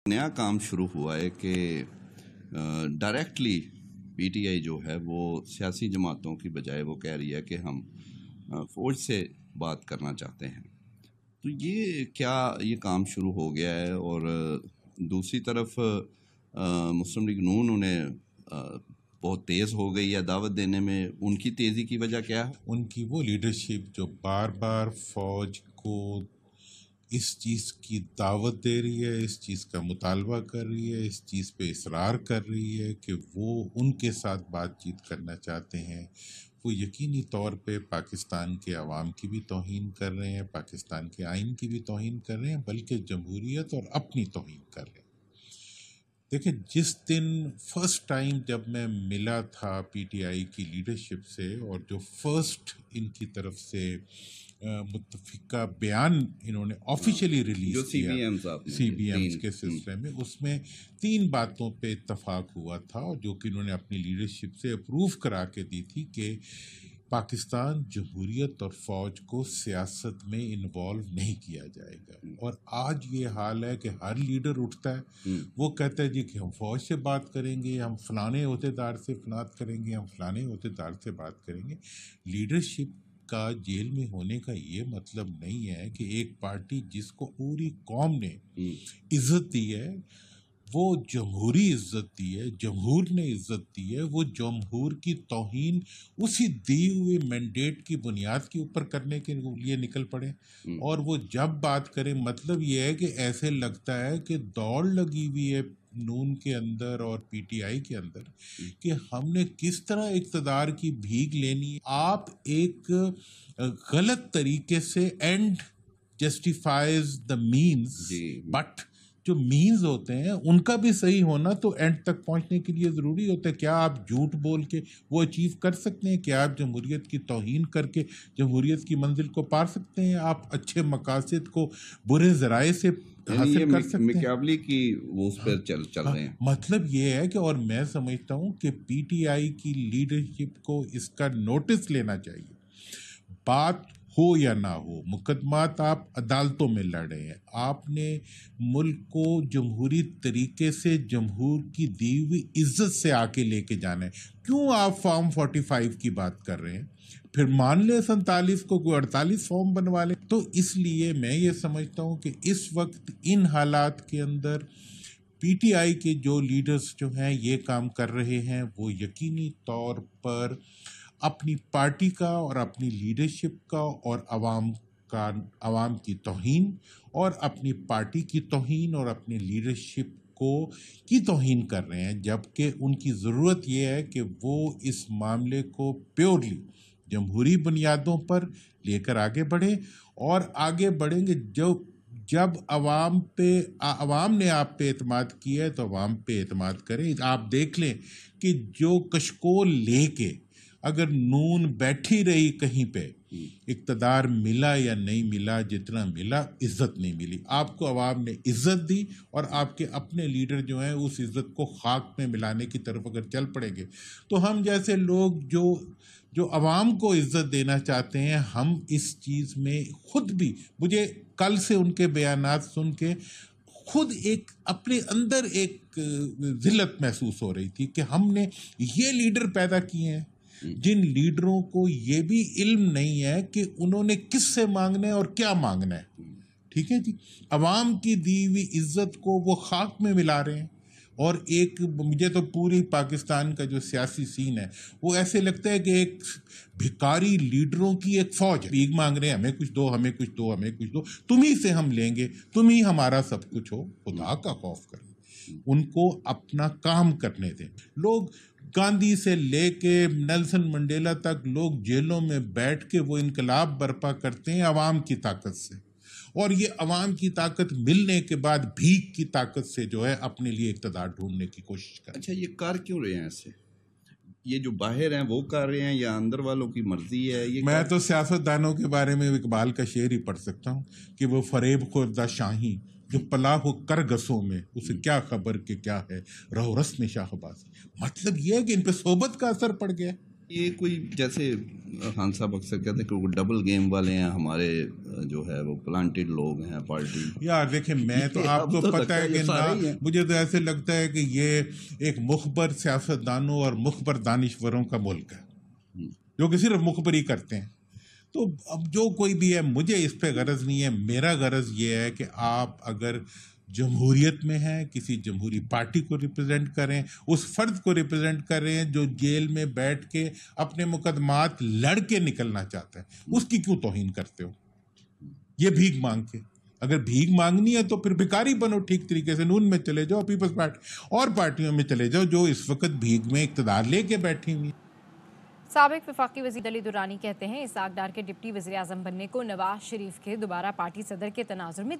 نیا کام شروع ہوا ہے کہ ڈائریکٹلی پی ٹی آئی جو ہے وہ سیاسی جماعتوں کی بجائے وہ کہہ رہی ہے کہ ہم فوج سے بات کرنا چاہتے ہیں. تو یہ کام شروع ہو گیا ہے. اور دوسری طرف مسلم لیگ نون انہیں بہت تیز ہو گئی ہے دعوت دینے میں. ان کی تیزی کی وجہ کیا ہے؟ ان کی وہ لیڈرشپ جو بار بار فوج کو اس چیز کی دعوت دے رہی ہے، اس چیز کا مطالبہ کر رہی ہے، اس چیز پہ اصرار کر رہی ہے کہ وہ ان کے ساتھ بات چیت کرنا چاہتے ہیں. وہ یقینی طور پہ پاکستان کے عوام کی بھی توہین کر رہے ہیں، پاکستان کے آئین کی بھی توہین کر رہے ہیں، بلکہ جمہوریت اور اپنی توہین کر رہے ہیں. دیکھیں، جس دن فرسٹ ٹائم جب میں ملا تھا پی ٹی آئی کی لیڈرشپ سے، اور جو فرسٹ ان کی طرف سے متفقہ بیان انہوں نے آفیشیلی ریلیز کیا سی بی ایمز کے سلسلے میں، اس میں 3 باتوں پہ اتفاق ہوا تھا، جو کہ انہوں نے اپنی لیڈرشپ سے اپروو کرا کے دی تھی کہ پاکستان جمہوریت اور فوج کو سیاست میں انوالو نہیں کیا جائے گا. اور آج یہ حال ہے کہ ہر لیڈر اٹھتا ہے، وہ کہتا ہے جی کہ ہم فوج سے بات کریں گے، ہم فلانے عہدیدار سے بات کریں گے، ہم فلانے عہدیدار سے بات کریں گے. لیڈرشپ کا جیل میں ہونے کا یہ مطلب نہیں ہے کہ ایک پارٹی جس کو پوری قوم نے عزت دی ہے، وہ جمہوری عزت دی ہے، جمہور نے عزت دی ہے، وہ جمہور کی توہین اسی دی ہوئے مینڈیٹ کی بنیاد کے اوپر کرنے کے لیے نکل پڑے. اور وہ جب بات کریں، مطلب یہ ہے کہ ایسے لگتا ہے کہ دوڑ لگی ہوئی ہے نون کے اندر اور پی ٹی آئی کے اندر کہ ہم نے کس طرح اقتدار کی بھیگ لینی. آپ ایک غلط طریقے سے end justifies the means, but جو مینز ہوتے ہیں ان کا بھی صحیح ہونا تو اینڈ تک پہنچنے کے لیے ضروری ہوتا ہے. کیا آپ جھوٹ بول کے وہ اچیو کر سکتے ہیں؟ کیا آپ جمہوریت کی توہین کر کے جمہوریت کی منزل کو پار سکتے ہیں؟ آپ اچھے مقاصد کو برے ذرائع سے حاصل کر سکتے ہیں؟ مکیاولی کی وہ اس پر چل رہے ہیں. مطلب یہ ہے کہ، اور میں سمجھتا ہوں کہ پی ٹی آئی کی لیڈرشپ کو اس کا نوٹس لینا چاہیے. بات ہو یا نہ ہو، مقدمات آپ عدالتوں میں لڑ رہے ہیں، آپ نے ملک کو جمہوری طریقے سے جمہور کی دی ہوئی عزت سے آ کے لے کے جانا ہے. کیوں آپ فارم 45 کی بات کر رہے ہیں؟ پھر مان لیں 47 کو، کوئی 48 فارم بنوا لیں. تو اس لیے میں یہ سمجھتا ہوں کہ اس وقت ان حالات کے اندر پی ٹی آئی کے جو لیڈرز جو ہیں یہ کام کر رہے ہیں، وہ یقینی طور پر اپنی پارٹی کا اور اپنی لیڈرشپ کا اور عوام کی توہین اور اپنی پارٹی کی توہین اور اپنی لیڈرشپ کی توہین کر رہے ہیں. جبکہ ان کی ضرورت یہ ہے کہ وہ اس معاملے کو پیورلی جمہوری بنیادوں پر لے کر آگے بڑھیں، اور آگے بڑھیں گے جب عوام نے آپ پہ اعتماد کیا ہے تو عوام پہ اعتماد کریں. آپ دیکھ لیں کہ جو کشکول لے کے اگر نون بیٹھی رہی کہیں پہ، اقتدار ملا یا نہیں ملا، جتنا ملا عزت نہیں ملی. آپ کو عوام نے عزت دی، اور آپ کے اپنے لیڈر جو ہیں اس عزت کو خاک میں ملانے کی طرف اگر چل پڑیں گے تو ہم جیسے لوگ جو عوام کو عزت دینا چاہتے ہیں، ہم اس چیز میں خود بھی، مجھے کل سے ان کے بیانات سن کے خود ایک اپنے اندر ایک ذلت محسوس ہو رہی تھی کہ ہم نے یہ لیڈر پیدا کیے ہیں جن لیڈروں کو یہ بھی علم نہیں ہے کہ انہوں نے کس سے مانگنا ہے اور کیا مانگنا ہے. ٹھیک ہے جی، عوام کی دی ہوئی عزت کو وہ خاک میں ملا رہے ہیں. اور مجھے تو پوری پاکستان کا جو سیاسی سین ہے وہ ایسے لگتا ہے کہ ایک بھکاری لیڈروں کی ایک فوج بھیک مانگ رہے ہیں، ہمیں کچھ دو، ہمیں کچھ دو، ہمیں کچھ دو، تمہیں سے ہم لیں گے، تم ہی ہمارا سب کچھ ہو. خدا کا خوف کریں، ان کو اپنا کام کرنے دیں. لوگ گاندھی سے لے کے نیلسن منڈیلا تک لوگ جیلوں میں بیٹھ کے وہ انقلاب برپا کرتے ہیں عوام کی طاقت سے، اور یہ عوام کی طاقت ملنے کے بعد بھیک کی طاقت سے جو ہے اپنے لیے اقتدار ڈھونڈنے کی کوشش کریں. اچھا، یہ کر کیوں رہے ہیں ایسے؟ یہ جو باہر ہیں وہ کر رہے ہیں یا اندر والوں کی مرضی ہے؟ میں تو سیاست دانوں کے بارے میں اقبال کا شعر ہی پڑھ سکتا ہوں کہ وہ فریب خوردہ شاہی جو پلا ہو کرگسوں میں، اسے کیا خبر کہ کیا ہے رہو رسم شاہ باز. مطلب یہ ہے کہ ان پہ صحبت کا اثر پڑ گیا. یہ کوئی جیسے خان صاحب اکثر کہتے ہیں کہ وہ ڈبل گیم والے ہیں ہمارے جو ہے وہ پلانٹڈ لوگ ہیں پارٹی. یار دیکھیں میں تو آپ کو پتہ ہے کہ نہ مجھے تو ایسے لگتا ہے کہ یہ ایک مخبر سیاستدانوں اور مخبر دانشوروں کا ملک ہے جو کہ صرف مخبری کرتے ہیں. تو اب جو کوئی بھی ہے مجھے اس پہ غرض نہیں ہے. میرا غرض یہ ہے کہ آپ اگر جمہوریت میں ہیں کسی جمہوری پارٹی کو ریپرزینٹ کریں, اس فرد کو ریپرزینٹ کریں جو جیل میں بیٹھ کے اپنے مقدمات لڑ کے نکلنا چاہتا ہے, اس کی کیوں توہین کرتے ہو یہ بھیک مانگ کے؟ اگر بھیک مانگنی ہے تو پھر بھکاری بنو, ٹھیک طریقے سے نون میں چلے جاؤ, پیپلز پارٹی اور پارٹیوں میں چلے جاؤ جو اس وقت بھیک میں اقتدار لے کے بیٹھی ہوئی. سابق وفاقی وزیر علی درانی کہتے ہیں اسحاق ڈار کے ڈپٹی وزیر اعظم بننے کو نواز شریف کے دوبارہ پارٹی صدر کے تناظر میں